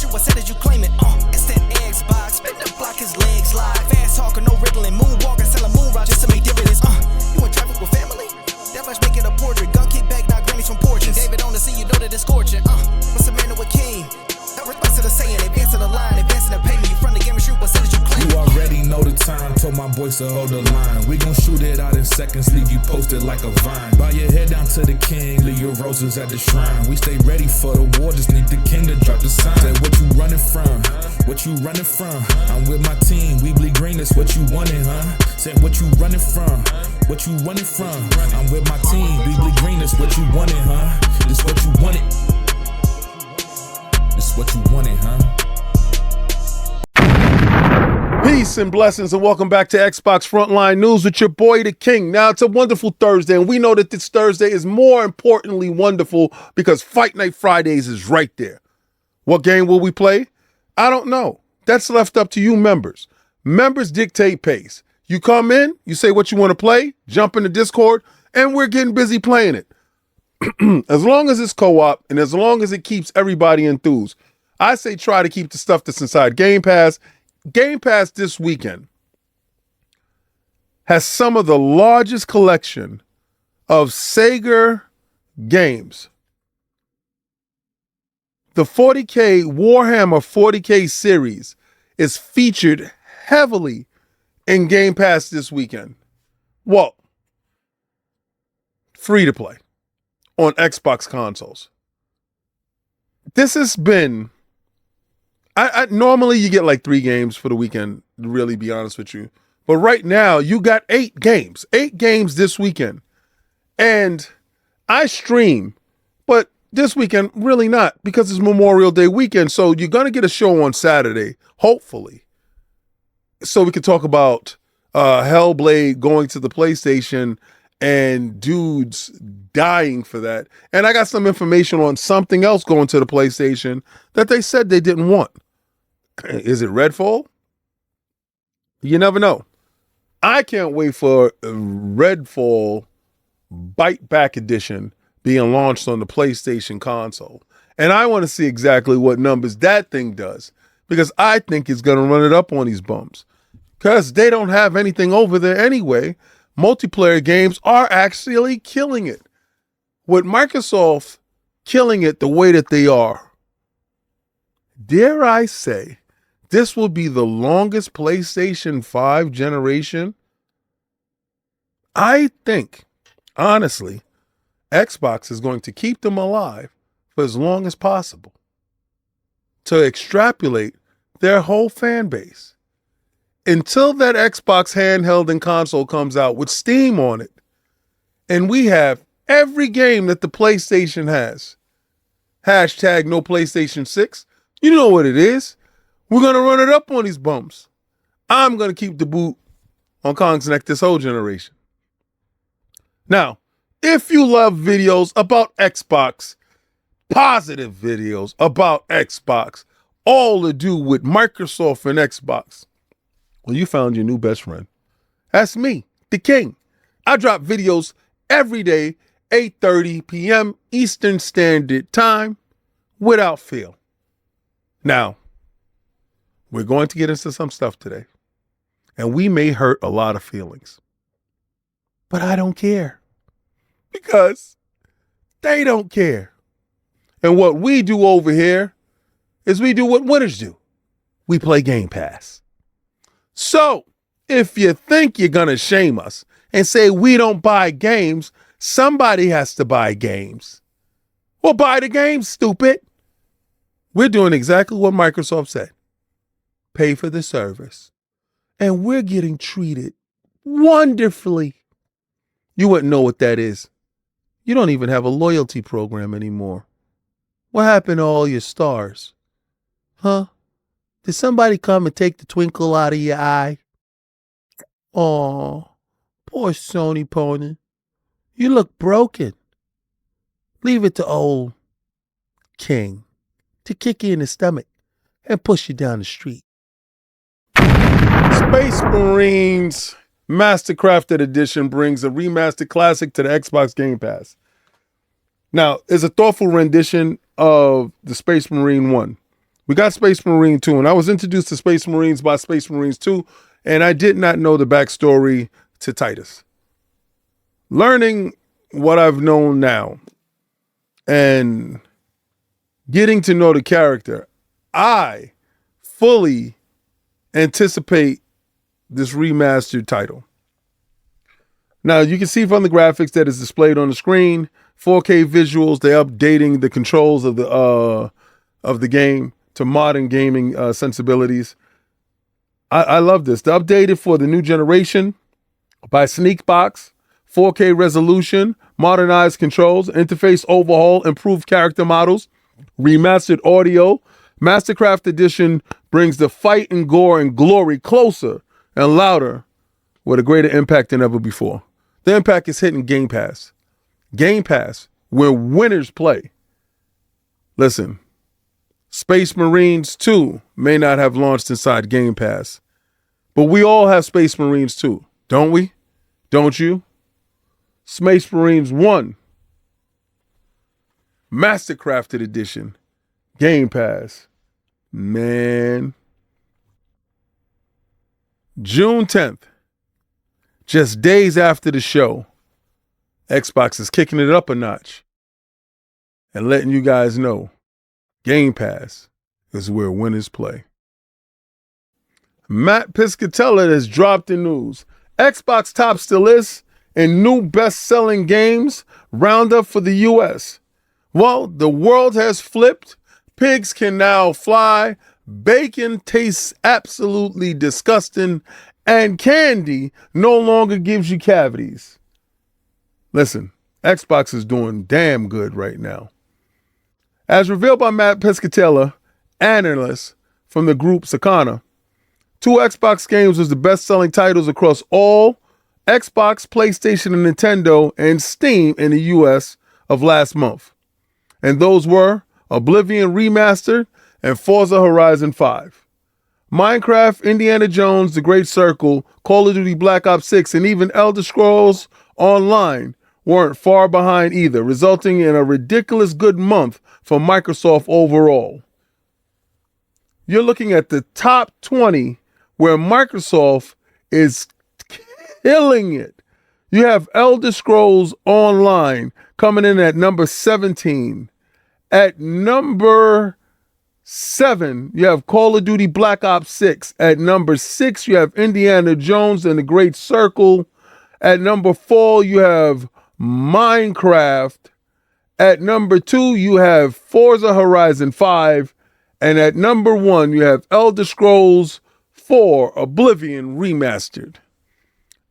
shoot, I said that you claim it. It's that Xbox, spin the block, his legs slide. Fast talker, no riddling, moonwalking, selling moon rock just to make dividends. You in traffic with family? That much making a portrait. Gun kick back, not grannies from porches. David on the scene, you know that it's scorching. What's a man with king? No response to the saying, advancing the line, advancing the payment. You front the game and shoot, what said that you claim? You already know the time, told my boys to hold the line. We gon' shoot it out in seconds, leave you posted like a vine. Bow your head down to the king, leave your roses at the shrine. We stay ready for the war, just need the king to drop the sign. Say what you running from, what you running from? I'm with my team, we bleed green, that's what you wanted, huh? Say what you running from, what you running from? I'm with my team, we bleed green, that's what you wanted, huh? This what you wanted. This what you wanted, huh? Peace and blessings, and welcome back to Xbox Frontline News with your boy, the King. Now, it's a wonderful Thursday, and we know that this Thursday is more importantly wonderful because Fight Night Fridays is right there. What game will we play? I don't know. That's left up to you members. Members dictate pace. You come in, you say what you want to play, jump in the Discord, and we're getting busy playing it. As long as it's co-op and as long as it keeps everybody enthused, I say try to keep the stuff that's inside Game Pass. Game Pass this weekend has some of the largest collection of Sega games. The 40K Warhammer 40K series is featured heavily in Game Pass this weekend. Well, free to play on Xbox consoles. This has been, I normally you get like 3 games for the weekend, to really be honest with you. But right now you got 8 games this weekend. And I stream, but this weekend really not because it's Memorial Day weekend. So you're going to get a show on Saturday, hopefully. So we could talk about Hellblade going to the PlayStation and dudes dying for that. And I got some information on something else going to the PlayStation that they said they didn't want. Is it Redfall? You never know. I can't wait for Redfall Bite Back Edition being launched on the PlayStation console. And I want to see exactly what numbers that thing does because I think it's going to run it up on these bums because they don't have anything over there anyway. Multiplayer games are actually killing it. With Microsoft killing it the way that they are, dare I say, this will be the longest PlayStation 5 generation. I think, honestly, Xbox is going to keep them alive for as long as possible to extrapolate their whole fan base. Until that Xbox handheld and console comes out with Steam on it, and we have every game that the PlayStation has. Hashtag no PlayStation 6. You know what it is. We're going to run it up on these bums. I'm going to keep the boot on Kong's neck this whole generation. Now, if you love videos about Xbox, positive videos about Xbox, all to do with Microsoft and Xbox, well, you found your new best friend. That's me, the King. I drop videos every day, 8:30 p.m. Eastern Standard Time, without fail. Now, we're going to get into some stuff today, and we may hurt a lot of feelings. But I don't care, because they don't care. And what we do over here is we do what winners do. We play Game Pass. So, if you think you're going to shame us and say we don't buy games, somebody has to buy games. Well, buy the games, stupid. We're doing exactly what Microsoft said. Pay for the service. And we're getting treated wonderfully. You wouldn't know what that is. You don't even have a loyalty program anymore. What happened to all your stars? Huh? Did somebody come and take the twinkle out of your eye? Aw, poor Sony pony. You look broken. Leave it to old King to kick you in the stomach and push you down the street. Space Marines Mastercrafted Edition brings a remastered classic to the Xbox Game Pass. Now, it's a thoughtful rendition of the Space Marine 1. We got Space Marine 2, and I was introduced to Space Marines by Space Marines 2, and I did not know the backstory to Titus. Learning what I've known now and getting to know the character, I fully anticipate this remastered title. Now, you can see from the graphics that is displayed on the screen, 4K visuals. They're updating the controls of the game to modern gaming sensibilities. I love this. They're updated for the new generation by Sneakbox, 4K resolution, modernized controls, interface overhaul, improved character models, remastered audio. Mastercraft Edition brings the fight and gore and glory closer and louder with a greater impact than ever before. The impact is hitting Game Pass. Game Pass, where winners play. Listen, Space Marines 2 may not have launched inside Game Pass, but we all have Space Marines 2, don't we? Don't you? Space Marines 1, Mastercrafted Edition, Game Pass. Man. June 10th, just days after the show, Xbox is kicking it up a notch and letting you guys know Game Pass is where winners play. Matt Piscatella has dropped the news. Xbox tops the list in new best-selling games roundup for the US. Well, the world has flipped. Pigs can now fly. Bacon tastes absolutely disgusting. And candy no longer gives you cavities. Listen, Xbox is doing damn good right now. As revealed by Matt Piscatella, analyst from the group Sakana, 2 Xbox games was the best-selling titles across all Xbox, PlayStation, and Nintendo and Steam in the US of last month. And those were Oblivion Remastered and Forza Horizon 5. Minecraft, Indiana Jones, The Great Circle, Call of Duty Black Ops 6, and even Elder Scrolls Online weren't far behind either, resulting in a ridiculous good month for Microsoft overall. You're looking at the top 20 where Microsoft is killing it. You have Elder Scrolls Online coming in at number 17. At number 7, you have Call of Duty Black Ops 6. At number 6, you have Indiana Jones and the Great Circle. At number 4, you have Minecraft. At number 2, you have Forza Horizon 5. And at number 1, you have Elder Scrolls 4 Oblivion Remastered.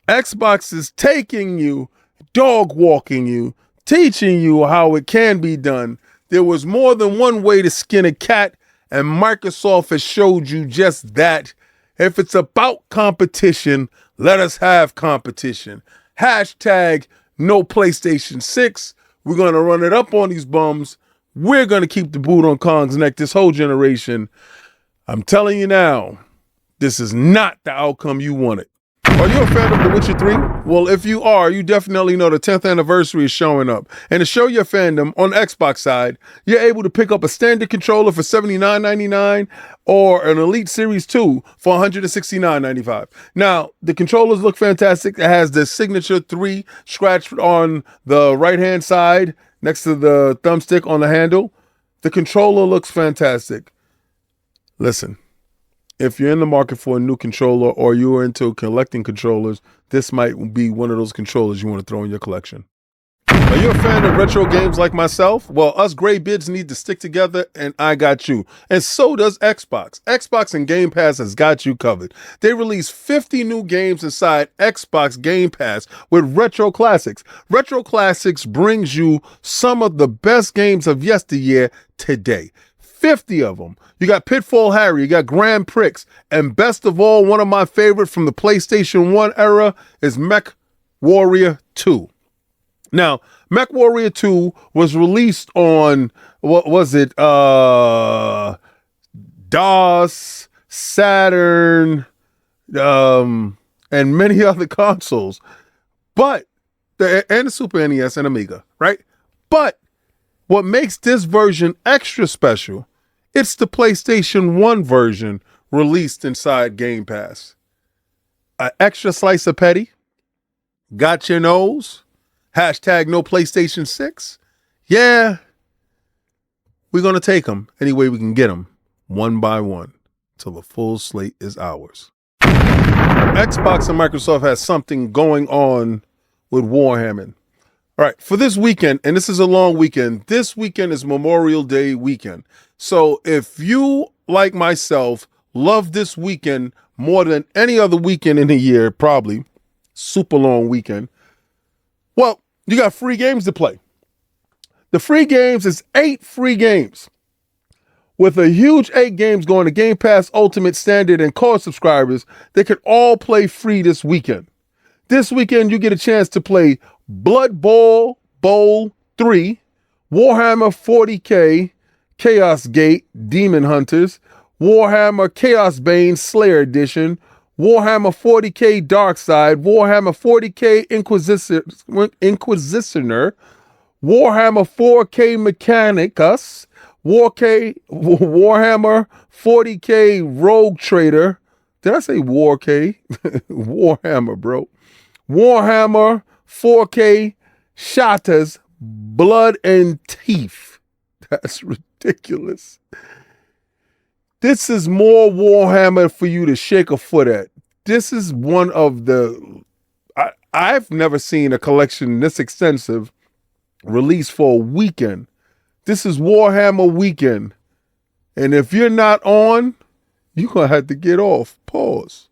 Xbox is taking you, dog walking you, teaching you how it can be done. There was more than one way to skin a cat, and Microsoft has showed you just that. If it's about competition, let us have competition. Hashtag no PlayStation 6. We're going to run it up on these bums. We're going to keep the boot on Kong's neck this whole generation. I'm telling you now, this is not the outcome you wanted. Are you a fan of The Witcher 3? Well, if you are, you definitely know the 10th anniversary is showing up. And to show your fandom, on the Xbox side, you're able to pick up a standard controller for $79.99 or an Elite Series 2 for $169.95. Now, the controllers look fantastic. It has the signature 3 scratch on the right-hand side next to the thumbstick on the handle. The controller looks fantastic. Listen. If you're in the market for a new controller or you're into collecting controllers, this might be one of those controllers you want to throw in your collection. Are you a fan of retro games like myself? Well, us gray bids need to stick together, and I got you. And so does Xbox. Xbox and Game Pass has got you covered. They released 50 new games inside Xbox Game Pass with Retro Classics. Retro Classics brings you some of the best games of yesteryear today. 50 of them. You got Pitfall Harry, you got Grand Prix, and best of all, one of my favorite from the PlayStation 1 era is Mech Warrior 2. Now, Mech Warrior 2 was released on, what was it, DOS, Saturn, and many other consoles, and the Super NES and Amiga, right? But what makes this version extra special It's the PlayStation 1 version released inside Game Pass. An extra slice of petty? Got your nose? Hashtag no PlayStation 6? Yeah. We're going to take them any way we can get them, one by one, till the full slate is ours. Xbox and Microsoft has something going on with Warhammer. All right, for this weekend, and this is a long weekend, this weekend is Memorial Day weekend. So if you, like myself, love this weekend more than any other weekend in the year, probably, super long weekend, well, you got free games to play. The free games is 8 free games. With a huge 8 games going to Game Pass Ultimate, Standard, and Core subscribers, they can all play free this weekend. This weekend, you get a chance to play Blood Bowl 3, Warhammer 40K, Chaos Gate, Demon Hunters, Warhammer Chaos Bane Slayer Edition, Warhammer 40K Darkside, Warhammer 40K Inquisitioner, Warhammer 4K Mechanicus, Warhammer 40K Rogue Trader. Did I say War K? Warhammer, bro. Warhammer 4K Shatters, Blood and Teeth. That's ridiculous. This is more Warhammer for you to shake a foot at. This is one of the... I've never seen a collection this extensive released for a weekend. This is Warhammer weekend. And if you're not on, you're going to have to get off. Pause.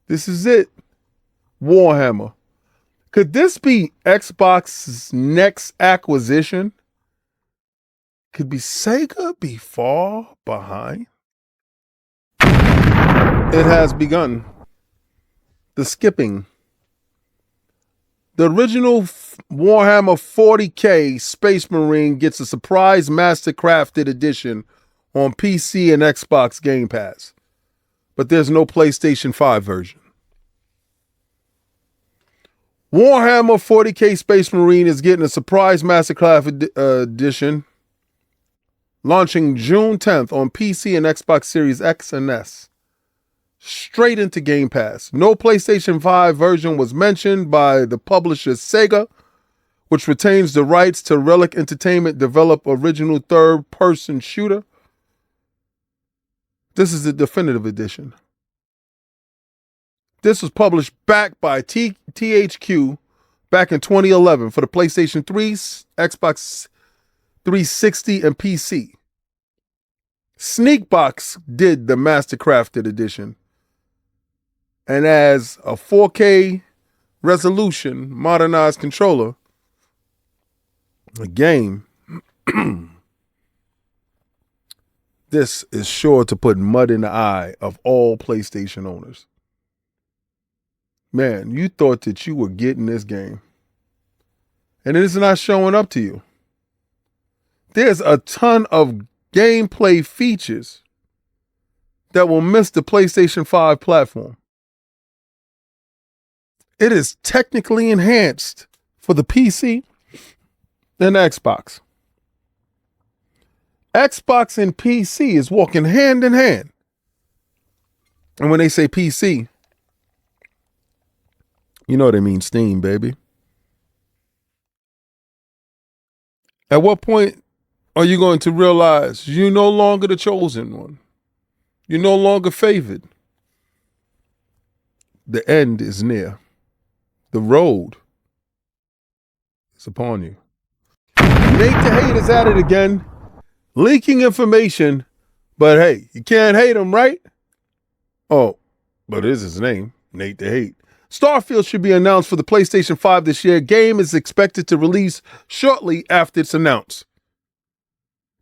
This is it. Warhammer. Could this be Xbox's next acquisition? Could be Sega be far behind? It has begun. The skipping. The original Warhammer 40K Space Marine gets a surprise Mastercrafted edition on PC and Xbox Game Pass. But there's no PlayStation 5 version. Warhammer 40K Space Marine is getting a surprise Mastercrafted edition launching June 10th on PC and Xbox Series X and S. Straight into Game Pass. No PlayStation 5 version was mentioned by the publisher Sega, which retains the rights to Relic Entertainment develop original third-person shooter. This is the definitive edition. This was published back by THQ back in 2011 for the PlayStation 3, Xbox 360, and PC. Sneakbox did the Mastercrafted edition. And as a 4K resolution modernized controller, a game, this is sure to put mud in the eye of all PlayStation owners. Man, you thought that you were getting this game, and it is not showing up to you. There's a ton of gameplay features that will miss the PlayStation 5 platform. It is technically enhanced for the PC and Xbox. Xbox and PC is walking hand in hand. And when they say PC, you know they mean Steam, baby. At what point are you going to realize you're no longer the chosen one? You're no longer favored. The end is near. The road is upon you. Nate the Hate is at it again, leaking information, but hey, you can't hate him, right? Oh, but it is his name, Nate the Hate. Starfield should be announced for the PlayStation 5 this year. Game is expected to release shortly after it's announced.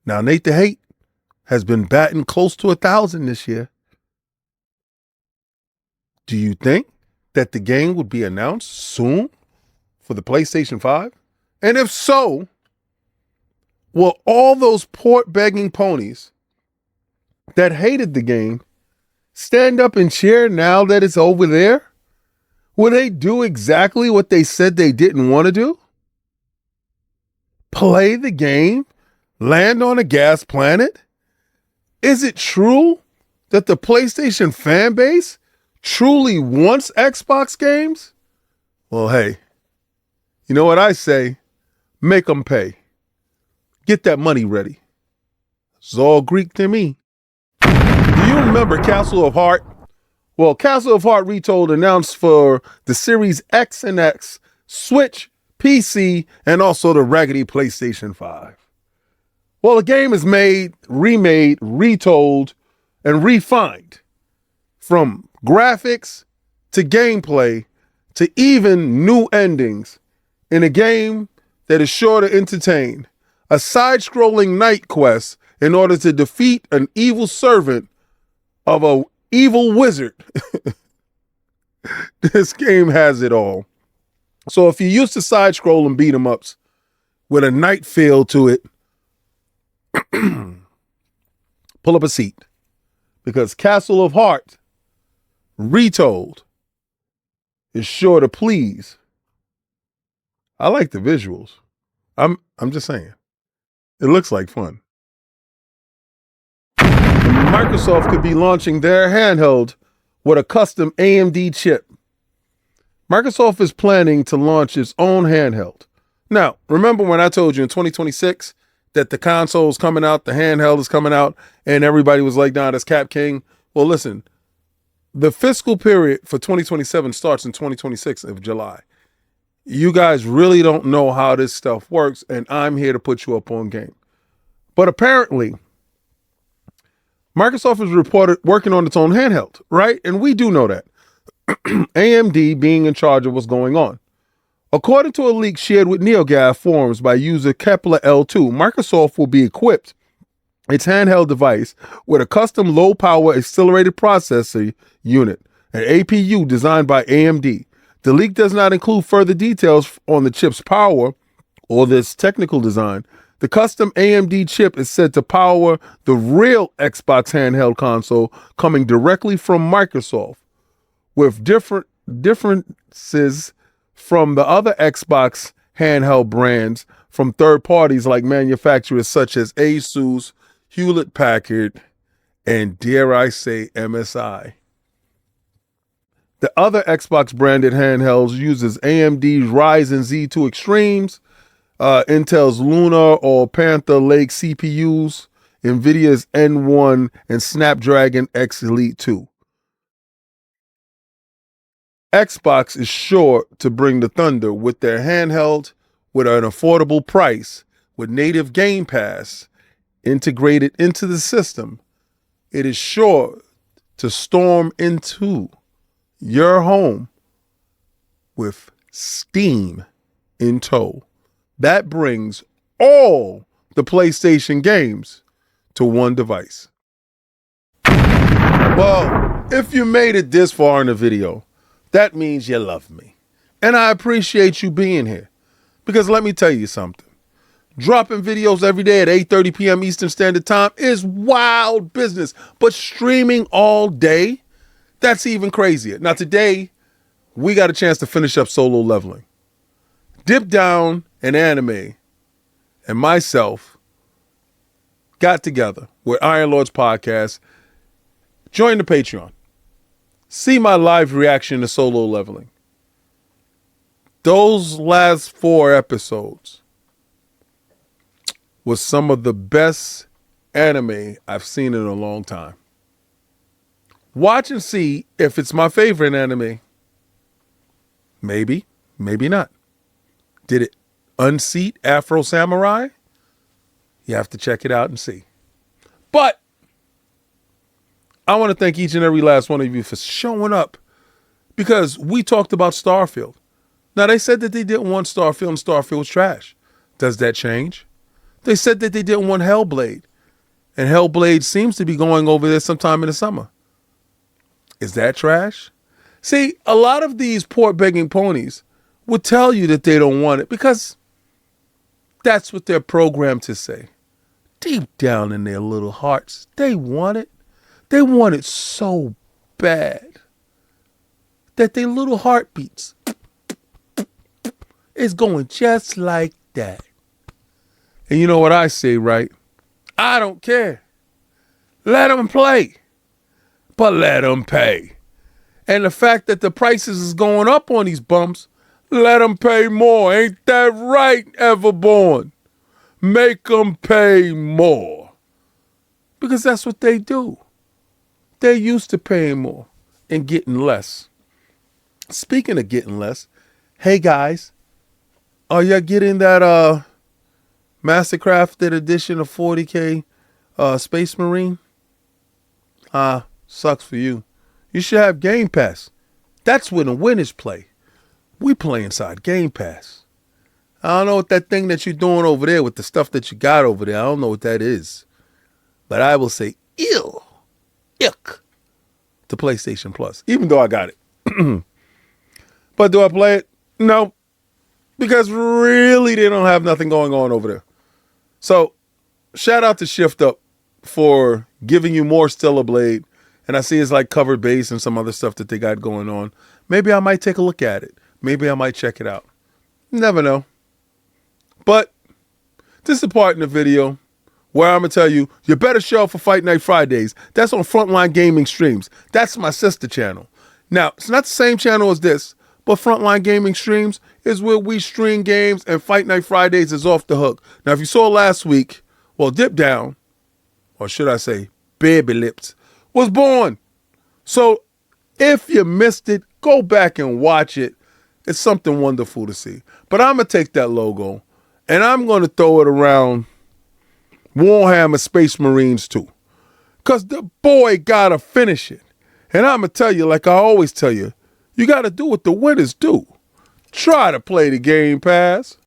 Now, Nate the Hate has been batting close to 1,000 this year. Do you think that the game would be announced soon for the PlayStation 5? And if so, will all those port-begging ponies that hated the game stand up and cheer now that it's over there? Will they do exactly what they said they didn't want to do? Play the game? Land on a gas planet? Is it true that the PlayStation fan base truly wants Xbox games? Well, hey, you know what I say? Make them pay. Get that money ready. It's all Greek to me. Do you remember Castle of Heart? Well, Castle of Heart Retold announced for the Series X and X, Switch, PC, and also the raggedy PlayStation 5. Well, the game is made, remade, retold, and refined. From graphics to gameplay to even new endings in a game that is sure to entertain. A side-scrolling night quest in order to defeat an evil servant of an evil wizard. This game has it all. So if you're used to side-scrolling beat-em-ups with a night feel to it, pull up a seat. Because Castle of Heart Retold is sure to please. I like the visuals. I'm just saying. It looks like fun. Microsoft could be launching their handheld with a custom AMD chip. Microsoft is planning to launch its own handheld. Now, remember when I told you in 2026 that the console's coming out, the handheld is coming out, and everybody was like, nah, that's Cap King. Well, listen, the fiscal period for 2027 starts in 2026 of July. You guys really don't know how this stuff works, and I'm here to put you up on game. But apparently, Microsoft is reported working on its own handheld, right? And we do know that. AMD being in charge of what's going on. According to a leak shared with NeoGAF forums by user Kepler L2, Microsoft will be equipped its handheld device with a custom low-power accelerated processor unit, an APU designed by AMD. The leak does not include further details on the chip's power or this technical design. The custom AMD chip is said to power the real Xbox handheld console coming directly from Microsoft, with differences from the other Xbox handheld brands from third parties like manufacturers such as Asus, Hewlett-Packard, and dare I say MSI. The other Xbox branded handhelds uses AMD's Ryzen Z2 Extremes, Intel's Lunar or Panther Lake CPUs, NVIDIA's N1, and Snapdragon X Elite 2. Xbox is sure to bring the thunder with their handheld with an affordable price with native Game Pass integrated into the system. It is sure to storm into your home with Steam in tow. That brings all the PlayStation games to one device. Well, if you made it this far in the video, that means you love me. And I appreciate you being here. Because let me tell you something. Dropping videos every day at 8:30 p.m. Eastern Standard Time is wild business. But streaming all day, that's even crazier. Now today, we got a chance to finish up Solo Leveling. Dip Down and Anime and myself got together with Iron Lords Podcast. Join the Patreon. See my live reaction to Solo Leveling. Those last 4 episodes was some of the best anime I've seen in a long time. Watch and see if it's my favorite anime. Maybe, maybe not. Did it unseat Afro Samurai? You have to check it out and see. But I want to thank each and every last one of you for showing up, because we talked about Starfield. Now, they said that they didn't want Starfield and Starfield was trash. Does that change? They said that they didn't want Hellblade, and Hellblade seems to be going over there sometime in the summer. Is that trash? See, a lot of these port-begging ponies would tell you that they don't want it because that's what they're programmed to say. Deep down in their little hearts, they want it. They want it so bad that their little heartbeats is going just like that. And you know what I say, right? I don't care. Let them play, but let them pay. And the fact that the prices is going up on these bumps, let them pay more. Ain't that right, Everborn? Make them pay more. Because that's what they do. They're used to paying more and getting less. Speaking of getting less, hey guys, are you getting that Mastercrafted edition of 40K Space Marine? Sucks for you. You should have Game Pass. That's where the winners play. We play inside Game Pass. I don't know what that thing that you're doing over there with the stuff that you got over there. I don't know what that is. But I will say, ew, ick, to PlayStation Plus, even though I got it. But do I play it? No. Because really they don't have nothing going on over there. So shout out to Shift Up for giving you more Stellar Blade. And I see it's like covered base and some other stuff that they got going on. Maybe I might take a look at it. Maybe I might check it out. Never know. But this is the part in the video where I'm going to tell you, you better show up for Fight Night Fridays. That's on Frontline Gaming Streams. That's my sister channel. Now, it's not the same channel as this, but Frontline Gaming Streams is where we stream games, and Fight Night Fridays is off the hook. Now, if you saw last week, well, Dip Down, or should I say Baby Lips, was born. So if you missed it, go back and watch it. It's something wonderful to see. But I'm going to take that logo, and I'm going to throw it around Warhammer Space Marines too. Because the boy got to finish it. And I'm going to tell you, like I always tell you, you got to do what the winners do. Try to play the Game Pass.